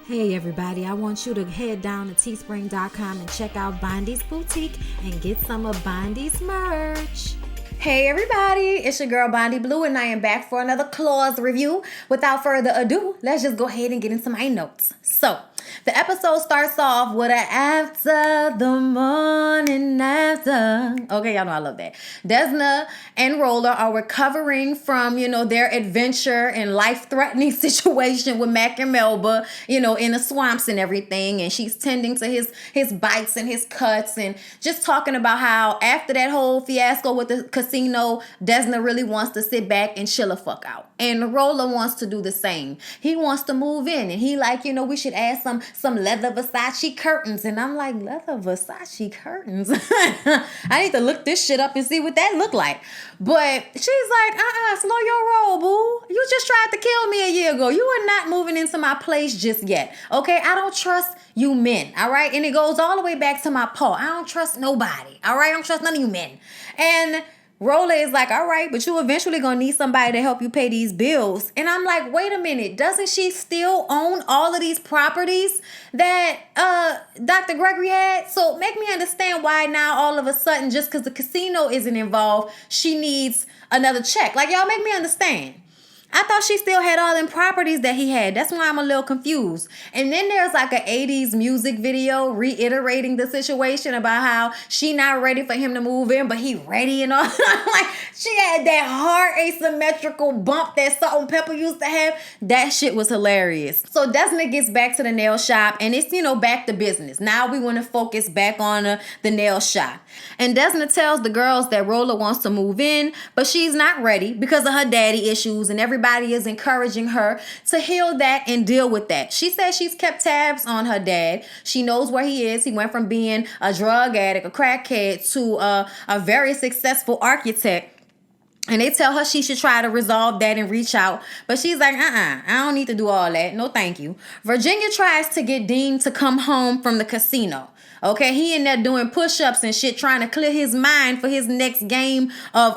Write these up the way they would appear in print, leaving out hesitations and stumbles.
Hey everybody, I want you to head down to teespring.com and check out Bondy's Boutique and get some of Bondy's merch. Hey everybody, it's your girl Bondy Blue and I am back for another clause review. Without further ado, let's just go ahead and get into my notes. So, the episode starts off with an after the morning after. Okay, y'all know I love that. Desna and Roller are recovering from, their adventure and life-threatening situation with Mac and Melba, in the swamps and everything. And she's tending to his bites and his cuts and just talking about how after that whole fiasco with the casino, Desna really wants to sit back and chill the fuck out. And Roller wants to do the same. He wants to move in and he like, we should add some leather Versace curtains. And I'm like, leather Versace curtains? I need to look this shit up and see what that look like. But she's like, slow your roll, boo. You just tried to kill me a year ago. You are not moving into my place just yet. Okay, I don't trust you men, all right? And it goes all the way back to my paw. I don't trust nobody, all right? I don't trust none of you men. And Roller is like, all right, but you eventually gonna need somebody to help you pay these bills. And I'm like, wait a minute, doesn't she still own all of these properties that Dr. Gregory had? So make me understand why now all of a sudden, just because the casino isn't involved, she needs another check. Like, y'all make me understand. I thought she still had all them properties that he had. That's why I'm a little confused. And then there's like an 80s music video reiterating the situation about how she not ready for him to move in, but he ready and all. Like, she had that hard asymmetrical bump that Salt and Pepper used to have. That shit was hilarious. So Desna gets back to the nail shop and it's, back to business. Now we want to focus back on the nail shop. And Desna tells the girls that Roller wants to move in, but she's not ready because of her daddy issues and everybody is encouraging her to heal that and deal with that. She says she's kept tabs on her dad. She knows where he is. He went from being a drug addict, a crackhead, to a very successful architect. And they tell her she should try to resolve that and reach out. But she's like, I don't need to do all that. No, thank you. Virginia tries to get Dean to come home from the casino. Okay, he in there doing push-ups and shit, trying to clear his mind for his next game of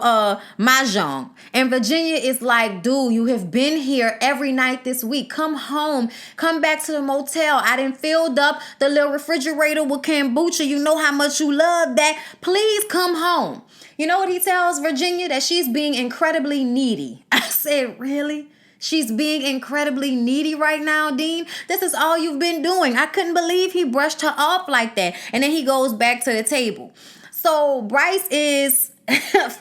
mahjong. And Virginia is like, dude, you have been here every night this week. Come home. Come back to the motel. I done filled up the little refrigerator with kombucha. You know how much you love that. Please come home. You know what he tells Virginia? That she's being incredibly needy. I said, really? She's being incredibly needy right now, Dean? This is all you've been doing. I couldn't believe he brushed her off like that. And then he goes back to the table. So Bryce is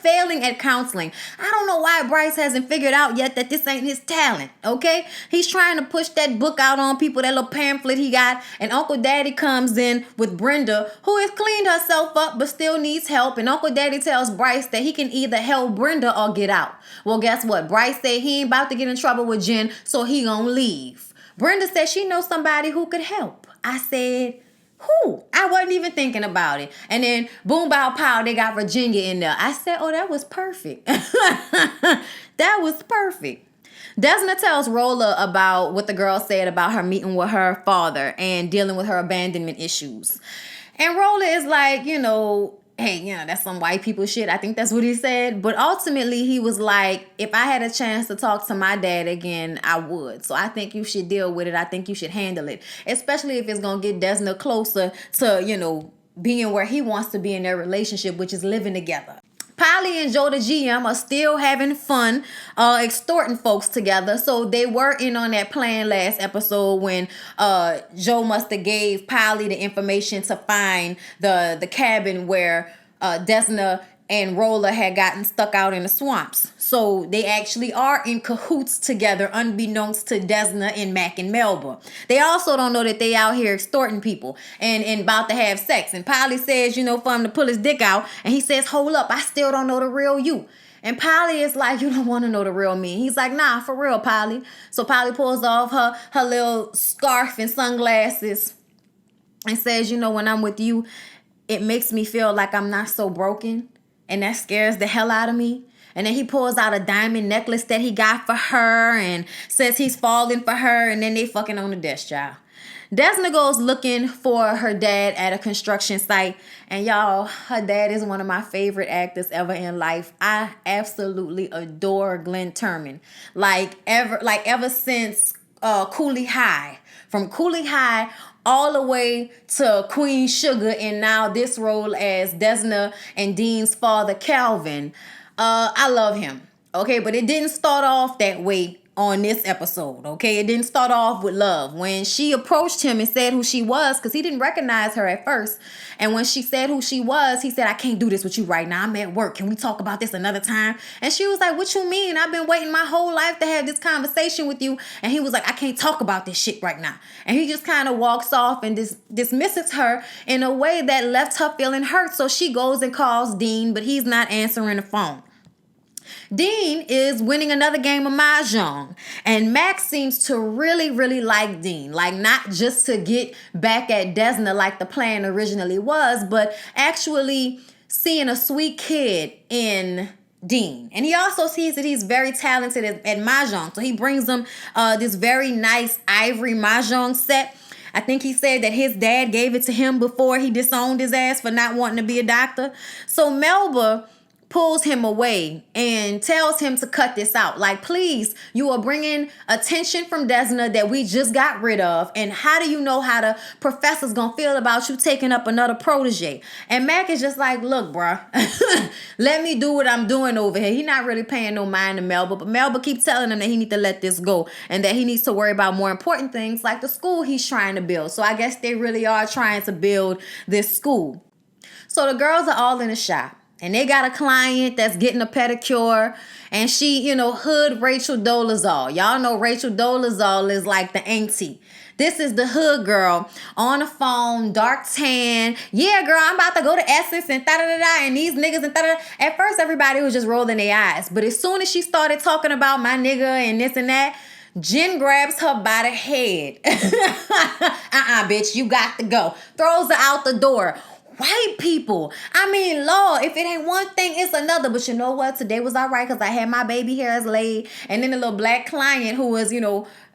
failing at counseling. I don't know why Bryce hasn't figured out yet that this ain't his talent, okay? He's trying to push that book out on people, that little pamphlet he got, and Uncle Daddy comes in with Brenda, who has cleaned herself up but still needs help, and Uncle Daddy tells Bryce that he can either help Brenda or get out. Well, guess what? Bryce said he ain't about to get in trouble with Jen, so he gonna leave. Brenda said she knows somebody who could help. I said, who? I wasn't even thinking about it. And then boom, bow, pow, they got Virginia in there. I said, oh, that was perfect. That was perfect. Desna tells Roller about what the girl said about her meeting with her father and dealing with her abandonment issues. And Roller is like, hey, that's some white people shit. I think that's what he said. But ultimately, he was like, if I had a chance to talk to my dad again, I would. So I think you should deal with it. I think you should handle it. Especially if it's going to get Desna closer to, being where he wants to be in their relationship, which is living together. Polly and Joe the GM are still having fun extorting folks together. So they were in on that plan last episode when Joe must have gave Polly the information to find the cabin where Desna and Roller had gotten stuck out in the swamps. So they actually are in cahoots together, unbeknownst to Desna and Mac and Melba. They also don't know that they out here extorting people and about to have sex. And Polly says, for him to pull his dick out. And he says, hold up, I still don't know the real you. And Polly is like, you don't want to know the real me. He's like, nah, for real, Polly. So Polly pulls off her little scarf and sunglasses and says, when I'm with you, it makes me feel like I'm not so broken. And that scares the hell out of me. And then he pulls out a diamond necklace that he got for her and says he's falling for her. And then they fucking on the desk, y'all. Desna goes looking for her dad at a construction site. And y'all, her dad is one of my favorite actors ever in life. I absolutely adore Glenn Turman. Like ever since Cooley High. From Cooley High all the way to Queen Sugar, and now this role as Desna and Dean's father, Calvin. I love him. Okay, but it didn't start off that way on this episode. Okay, it didn't start off with love. When she approached him and said who she was, because he didn't recognize her at first, and when she said who she was, he said, I can't do this with you right now. I'm at work. Can we talk about this another time? And she was like, what you mean? I've been waiting my whole life to have this conversation with you. And he was like, I can't talk about this shit right now. And he just kind of walks off and dismisses her in a way that left her feeling hurt. So she goes and calls Dean, but he's not answering the phone. Dean is winning another game of Mahjong, and Max seems to really, really like Dean. Like, not just to get back at Desna like the plan originally was, but actually seeing a sweet kid in Dean. And he also sees that he's very talented at Mahjong. So he brings him this very nice ivory Mahjong set. I think he said that his dad gave it to him before he disowned his ass for not wanting to be a doctor. So Melba pulls him away and tells him to cut this out. Like, please, you are bringing attention from Desna that we just got rid of. And how do you know how the professor's gonna feel about you taking up another protege? And Mac is just like, look, bruh, let me do what I'm doing over here. He not really paying no mind to Melba, but Melba keeps telling him that he need to let this go and that he needs to worry about more important things like the school he's trying to build. So I guess they really are trying to build this school. So the girls are all in the shop. And they got a client that's getting a pedicure. And she, hood Rachel Dolezal. Y'all know Rachel Dolezal is like the auntie. This is the hood girl on the phone, dark tan. Yeah, girl, I'm about to go to Essence and da-da-da-da. And these niggas and da-da-da. At first, everybody was just rolling their eyes. But as soon as she started talking about my nigga and this and that, Jen grabs her by the head. Bitch, you got to go. Throws her out the door. White people. I mean, Lord, if it ain't one thing, it's another. But you know what? Today was all right because I had my baby hairs laid. And then the little black client who was,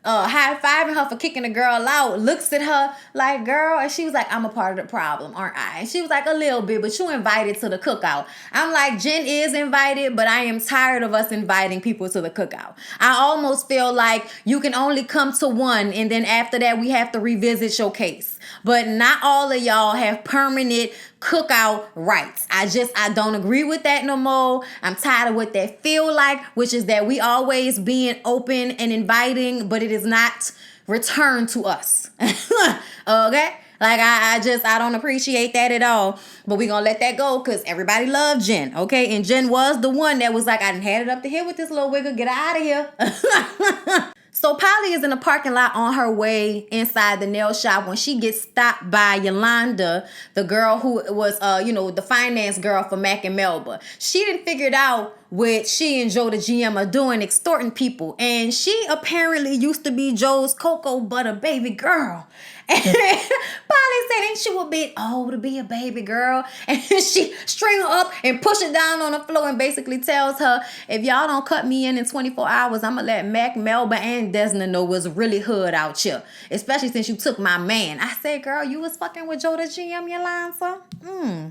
high-fiving her for kicking the girl out looks at her like, girl. And she was like, I'm a part of the problem, aren't I? And she was like, a little bit, but you invited to the cookout. I'm like, Jen is invited, but I am tired of us inviting people to the cookout. I almost feel like you can only come to one, and then after that, we have to revisit your case. But not all of y'all have permanent cookout rights. I don't agree with that no more. I'm tired of what that feel like, which is that we always being open and inviting, but it is not returned to us. Okay? Like, I don't appreciate that at all. But we gonna let that go because everybody loved Jen, okay? And Jen was the one that was like, I done had it up to here with this little wiggle. Get out of here. So Polly is in the parking lot on her way inside the nail shop when she gets stopped by Yolanda, the girl who was, the finance girl for Mac and Melba. She didn't figure it out what she and Joe the GM are doing, extorting people. And she apparently used to be Joe's cocoa butter baby girl. And Polly said, ain't you a bit old to be a baby girl? And she string her up and push it down on the floor and basically tells her, if y'all don't cut me in 24 hours, I'm going to let Mac, Melba, and Desna know what's really hood out here. Especially since you took my man. I said, girl, you was fucking with Joe the GM, Yolanda?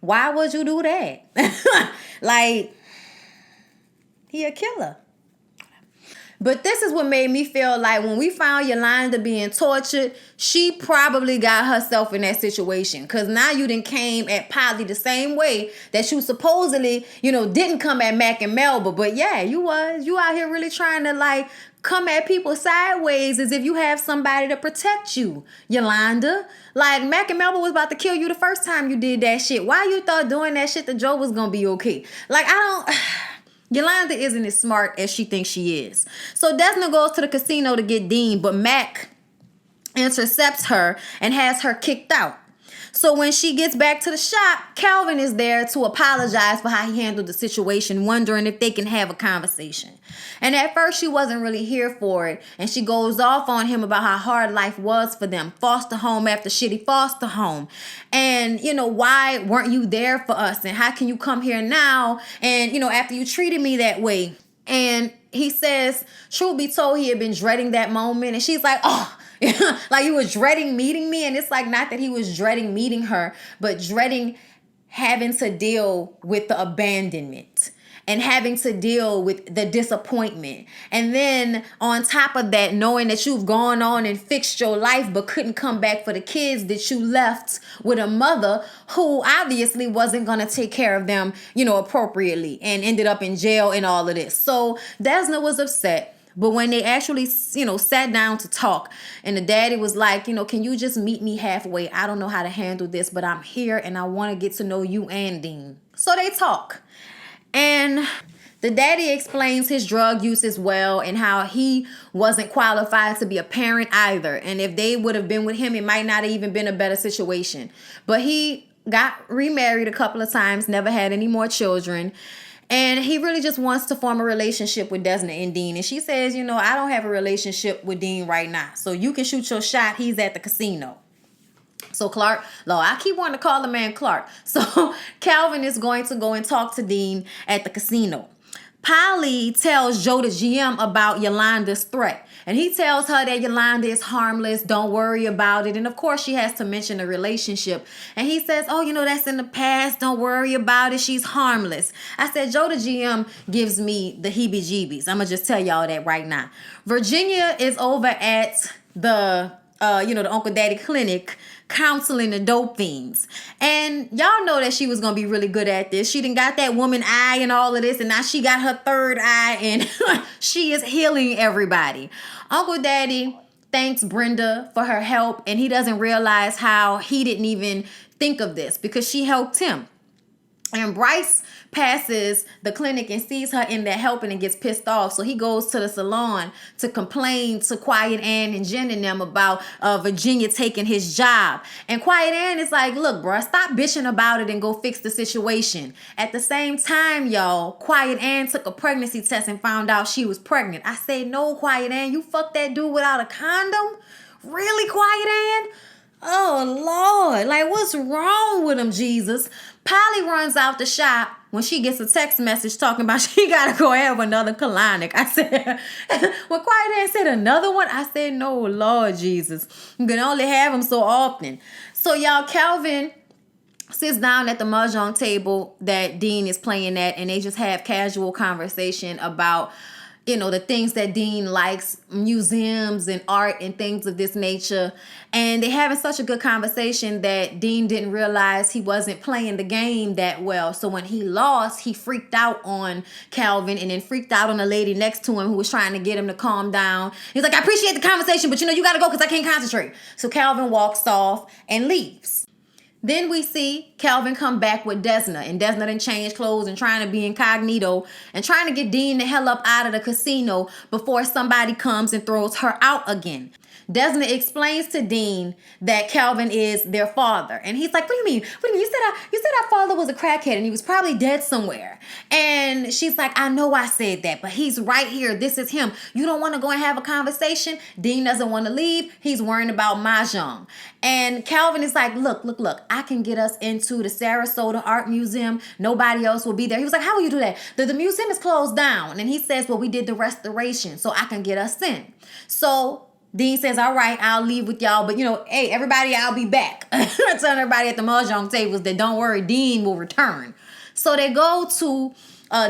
Why would you do that? Like, he a killer. But this is what made me feel like when we found Yolanda being tortured, she probably got herself in that situation. Because now you done came at Polly the same way that you supposedly, didn't come at Mac and Melba. But yeah, you was. You out here really trying to like come at people sideways as if you have somebody to protect you, Yolanda. Like, Mac and Melba was about to kill you the first time you did that shit. Why you thought doing that shit to Joe was going to be okay? Like, Yolanda isn't as smart as she thinks she is. So Desna goes to the casino to get Dean, but Mac intercepts her and has her kicked out. So when she gets back to the shop, Calvin is there to apologize for how he handled the situation, wondering if they can have a conversation. And at first, she wasn't really here for it. And she goes off on him about how hard life was for them. Foster home after shitty foster home. And, why weren't you there for us? And how can you come here now? And, after you treated me that way. And he says, truth be told, he had been dreading that moment. And she's like, oh, like he was dreading meeting me. And it's like, not that he was dreading meeting her, but dreading having to deal with the abandonment. and having to deal with the disappointment. And then on top of that, knowing that you've gone on and fixed your life but couldn't come back for the kids that you left with a mother who obviously wasn't going to take care of them, appropriately, and ended up in jail and all of this. So Desna was upset. But when they actually, sat down to talk, and the daddy was like, can you just meet me halfway? I don't know how to handle this, but I'm here and I want to get to know you and Dean. So they talk. And the daddy explains his drug use as well, and how he wasn't qualified to be a parent either. And if they would have been with him, it might not have even been a better situation. But he got remarried a couple of times, never had any more children. And he really just wants to form a relationship with Desna and Dean. And she says, I don't have a relationship with Dean right now. So you can shoot your shot. He's at the casino. So Clark, I keep wanting to call the man Clark. So Calvin is going to go and talk to Dean at the casino. Polly tells Joe, the GM, about Yolanda's threat. And he tells her that Yolanda is harmless. Don't worry about it. And of course, she has to mention the relationship. And he says, that's in the past. Don't worry about it. She's harmless. I said, Joe, the GM, gives me the heebie-jeebies. I'm going to just tell y'all that right now. Virginia is over at the Uncle Daddy clinic counseling the dope fiends. And y'all know that she was going to be really good at this. She done got that woman eye and all of this, and now she got her third eye, and she is healing everybody. Uncle Daddy thanks Brenda for her help, and he doesn't realize how he didn't even think of this because she helped him. And Bryce passes the clinic and sees her in there helping and gets pissed off. So he goes to the salon to complain to Quiet Ann and Jen and them about Virginia taking his job. And Quiet Ann is like, look, bruh, stop bitching about it and go fix the situation. At the same time, y'all, Quiet Ann took a pregnancy test and found out she was pregnant. I say, no, Quiet Ann, you fucked that dude without a condom? Really, Quiet Ann? Oh, Lord. Like, what's wrong with him, Jesus? Polly runs out the shop when she gets a text message talking about she got to go have another colonic. I said, when Quiet Ann said another one, I said, no, Lord Jesus. You can only have them so often. So, y'all, Calvin sits down at the mahjong table that Dean is playing at, and they just have casual conversation about the things that Dean likes, museums and art and things of this nature. And they're having such a good conversation that Dean didn't realize he wasn't playing the game that well. So when he lost, he freaked out on Calvin and then freaked out on the lady next to him who was trying to get him to calm down. He's like, I appreciate the conversation, but you got to go because I can't concentrate. So Calvin walks off and leaves. Then we see Calvin come back with Desna, and Desna done changed clothes and trying to be incognito and trying to get Dean the hell up out of the casino before somebody comes and throws her out again. Desna explains to Dean that Calvin is their father. And he's like, what do you mean? You said our father was a crackhead and he was probably dead somewhere. And she's like, I know I said that, but he's right here. This is him. You don't want to go and have a conversation? Dean doesn't want to leave. He's worrying about mahjong. And Calvin is like, look, I can get us into the Sarasota Art Museum. Nobody else will be there. He was like, how will you do that? The museum is closed down. And he says, well, we did the restoration, so I can get us in. So Dean says, all right, I'll leave with y'all. But, hey, everybody, I'll be back. Telling everybody at the mahjong tables that don't worry, Dean will return. So they go to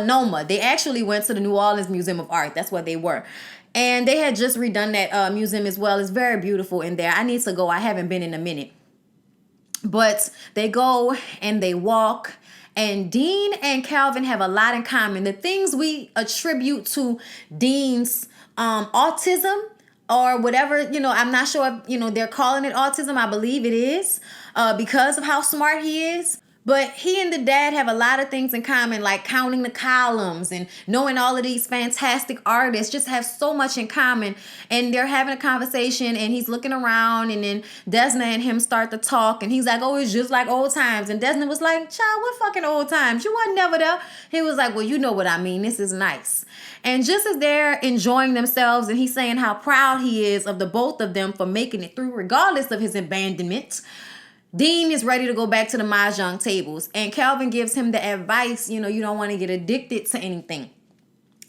Noma. They actually went to the New Orleans Museum of Art. That's where they were. And they had just redone that museum as well. It's very beautiful in there. I need to go. I haven't been in a minute. But they go and they walk. And Dean and Calvin have a lot in common. The things we attribute to Dean's autism, or whatever, I'm not sure if, they're calling it autism. I believe it is because of how smart he is. But he and the dad have a lot of things in common, like counting the columns and knowing all of these fantastic artists, just have so much in common. And they're having a conversation and he's looking around, and then Desna and him start to talk, and he's like, oh, it's just like old times. And Desna was like, child, what fucking old times? You wasn't never there. He was like, well, you know what I mean. This is nice. And just as they're enjoying themselves and he's saying how proud he is of the both of them for making it through regardless of his abandonment, Dean is ready to go back to the mahjong tables. And Calvin gives him the advice, you don't want to get addicted to anything.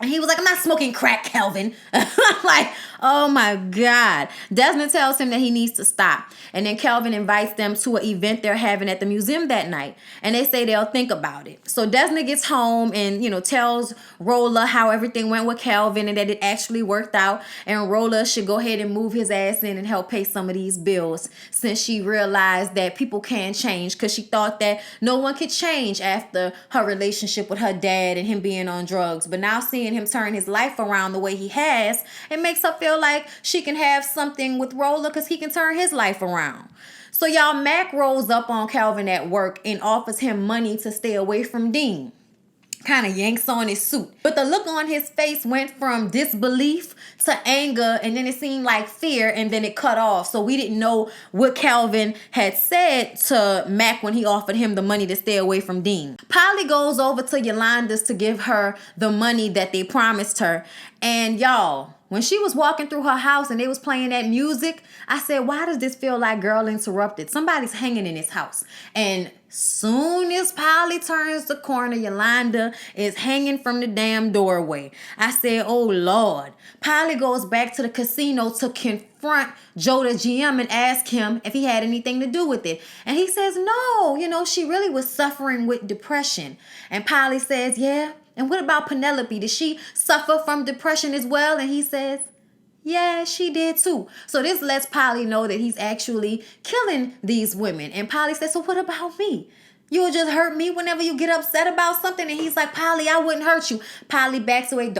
And he was like, I'm not smoking crack, Calvin. I'm like, Oh my God. Desna tells him that he needs to stop. And then Kelvin invites them to an event they're having at the museum that night. And they say they'll think about it. So Desna gets home and, tells Rolla how everything went with Kelvin and that it actually worked out. And Rolla should go ahead and move his ass in and help pay some of these bills, since she realized that people can change, because she thought that no one could change after her relationship with her dad and him being on drugs. But now seeing him turn his life around the way he has, it makes her feel like she can have something with Rolla because he can turn his life around. So y'all, Mac rolls up on Calvin at work and offers him money to stay away from Dean. Kind of yanks on his suit. But the look on his face went from disbelief to anger, and then it seemed like fear, and then it cut off. So we didn't know what Calvin had said to Mac when he offered him the money to stay away from Dean. Polly goes over to Yolanda's to give her the money that they promised her. And y'all, when she was walking through her house and they was playing that music, I said, why does this feel like Girl Interrupted? Somebody's hanging in this house. And soon as Polly turns the corner, Yolanda is hanging from the damn doorway. I said, oh Lord. Polly goes back to the casino to confront Joe the GM and ask him if he had anything to do with it. And he says, no, she really was suffering with depression. And Polly says, yeah. And what about Penelope? Did she suffer from depression as well? And he says, yeah, she did too. So this lets Polly know that he's actually killing these women. And Polly says, so what about me? You'll just hurt me whenever you get upset about something? And he's like, Polly, I wouldn't hurt you. Polly backs away.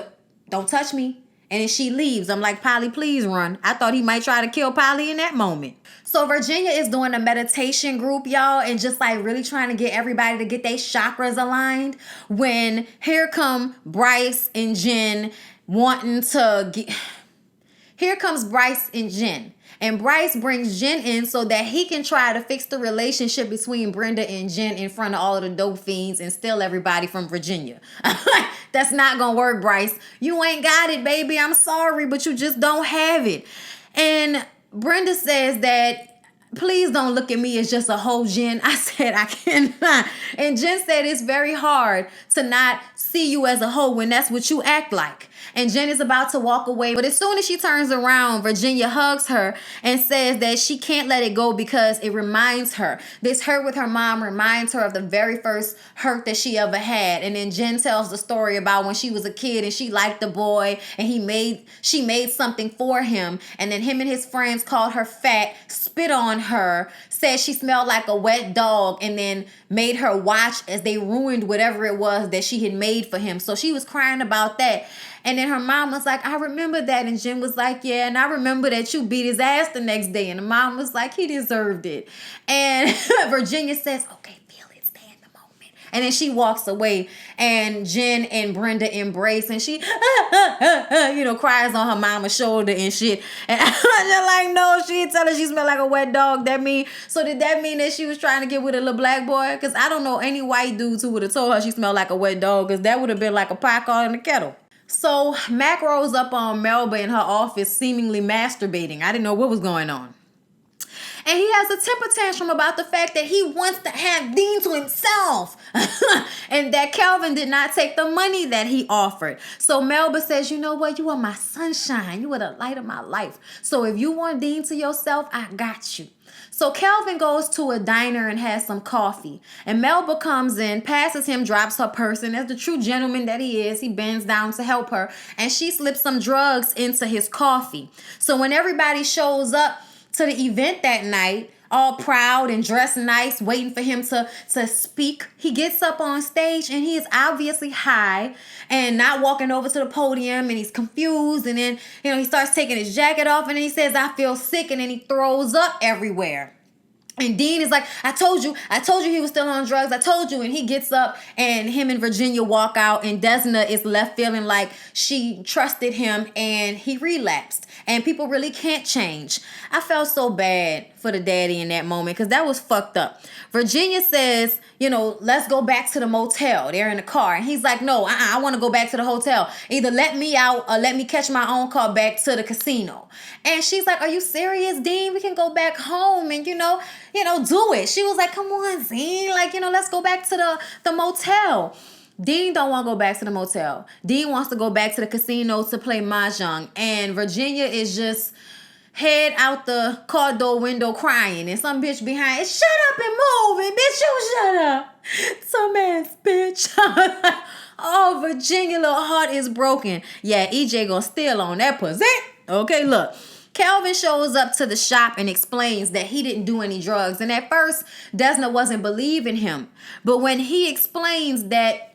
Don't touch me. And then she leaves. I'm like, Polly, please run. I thought he might try to kill Polly in that moment. So Virginia is doing a meditation group, y'all, and just like really trying to get everybody to get their chakras aligned, when here come Bryce and Jen wanting to get... Here comes Bryce and Jen. And Bryce brings Jen in so that he can try to fix the relationship between Brenda and Jen in front of all of the dope fiends and steal everybody from Virginia. That's not gonna work, Bryce. You ain't got it, baby. I'm sorry, but you just don't have it. And Brenda says that, please don't look at me as just a hoe, Jen. I said, I cannot. And Jen said, it's very hard to not see you as a hoe when that's what you act like. And Jen is about to walk away. But as soon as she turns around, Virginia hugs her and says that she can't let it go because it reminds her. This hurt with her mom reminds her of the very first hurt that she ever had. And then Jen tells the story about when she was a kid and she liked the boy and she made something for him. And then him and his friends called her fat, spit on her, said she smelled like a wet dog, and then made her watch as they ruined whatever it was that she had made for him. So she was crying about that. And then her mom was like, I remember that. And Jen was like, yeah, and I remember that you beat his ass the next day. And the mom was like, he deserved it. And Virginia says, okay, feel it, stay in the moment. And then she walks away, and Jen and Brenda embrace, and she, cries on her mama's shoulder and shit. And I'm just like, no, she didn't tell her she smelled like a wet dog. Did that mean that she was trying to get with a little black boy? Because I don't know any white dudes who would have told her she smelled like a wet dog, because that would have been like a pot calling the kettle. So Mac rolls up on Melba in her office, seemingly masturbating. I didn't know what was going on. And he has a temper tantrum about the fact that he wants to have Dean to himself. And that Kelvin did not take the money that he offered. So Melba says, you know what? You are my sunshine. You are the light of my life. So if you want Dean to yourself, I got you. So Kelvin goes to a diner and has some coffee. And Melba comes in, passes him, drops her purse. And as the true gentleman that he is, he bends down to help her. And she slips some drugs into his coffee. So when everybody shows up to the event that night, all proud and dressed nice, waiting for him to speak, he gets up on stage and he is obviously high and not walking over to the podium, and he's confused. And then, he starts taking his jacket off, and then he says, I feel sick, and then he throws up everywhere. And Dean is like, I told you he was still on drugs. I told you. And he gets up, and him and Virginia walk out, and Desna is left feeling like she trusted him and he relapsed. And people really can't change. I felt so bad for the daddy in that moment because that was fucked up. Virginia says, let's go back to the motel. They're in the car. And he's like, no, I want to go back to the hotel. Either let me out or let me catch my own car back to the casino. And she's like, are you serious, Dean? We can go back home and, do it. She was like, come on, Dean. Let's go back to the motel. Dean don't want to go back to the motel. Dean wants to go back to the casino to play mahjong. And Virginia is just head out the car door window crying. And some bitch behind it, shut up and move. And bitch, you shut up. Some ass bitch. Oh, Virginia, little heart is broken. Yeah, EJ gonna steal on that pussy. Okay, look. Calvin shows up to the shop and explains that he didn't do any drugs. And at first, Desna wasn't believing him. But when he explains that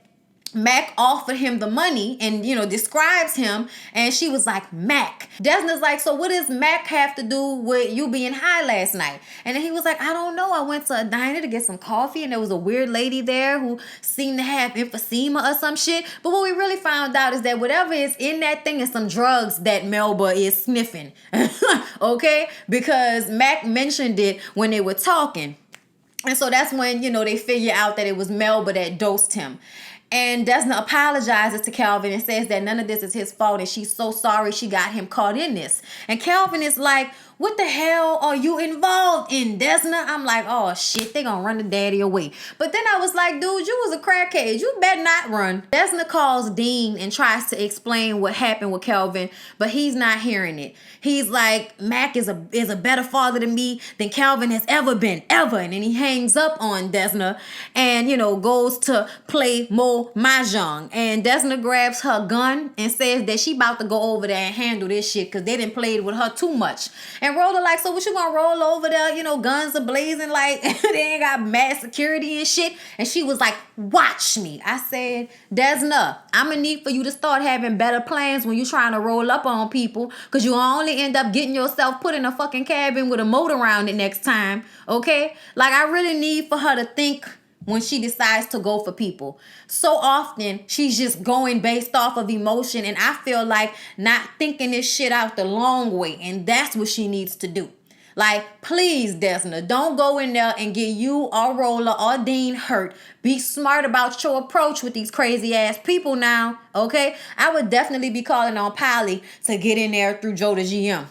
Mac offered him the money and, describes him, and she was like, Mac. Desna's like, so what does Mac have to do with you being high last night? And then he was like, I don't know. I went to a diner to get some coffee, and there was a weird lady there who seemed to have emphysema or some shit. But what we really found out is that whatever is in that thing is some drugs that Melba is sniffing. Okay? Because Mac mentioned it when they were talking. And so that's when, they figure out that it was Melba that dosed him. And Desna apologizes to Calvin and says that none of this is his fault and she's so sorry she got him caught in this. And Calvin is like, what the hell are you involved in, Desna? I'm like, oh shit, they gonna run the daddy away. But then I was like, dude, you was a crackhead. You better not run. Desna calls Dean and tries to explain what happened with Calvin, but he's not hearing it. He's like, Mac is a better father to me than Calvin has ever been, ever. And then he hangs up on Desna and, goes to play more mahjong. And Desna grabs her gun and says that she about to go over there and handle this shit because they didn't play with her too much. And Rhoda like, so what you gonna roll over there? Guns are blazing like they ain't got mass security and shit. And she was like, watch me. I said, Desna, I'm gonna need for you to start having better plans when you trying to roll up on people, because you only end up getting yourself put in a fucking cabin with a moat around it next time. Okay? Like, I really need for her to think when she decides to go for people. So often, she's just going based off of emotion, and I feel like not thinking this shit out the long way, and that's what she needs to do. Like, please, Desna, don't go in there and get you or Roller or Dean hurt. Be smart about your approach with these crazy ass people now, okay? I would definitely be calling on Polly to get in there through Joe the GM.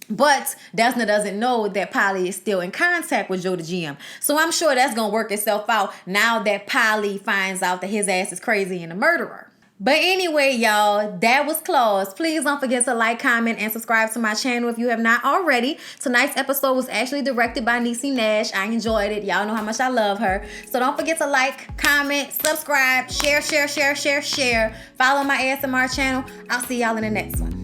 But Desna doesn't know that Polly is still in contact with Joe the GM. So I'm sure that's going to work itself out now that Polly finds out that his ass is crazy and a murderer. But anyway, y'all, that was Claws. Please don't forget to like, comment, and subscribe to my channel if you have not already. Tonight's episode was actually directed by Niecy Nash. I enjoyed it. Y'all know how much I love her. So don't forget to like, comment, subscribe, share. Follow my ASMR channel. I'll see y'all in the next one.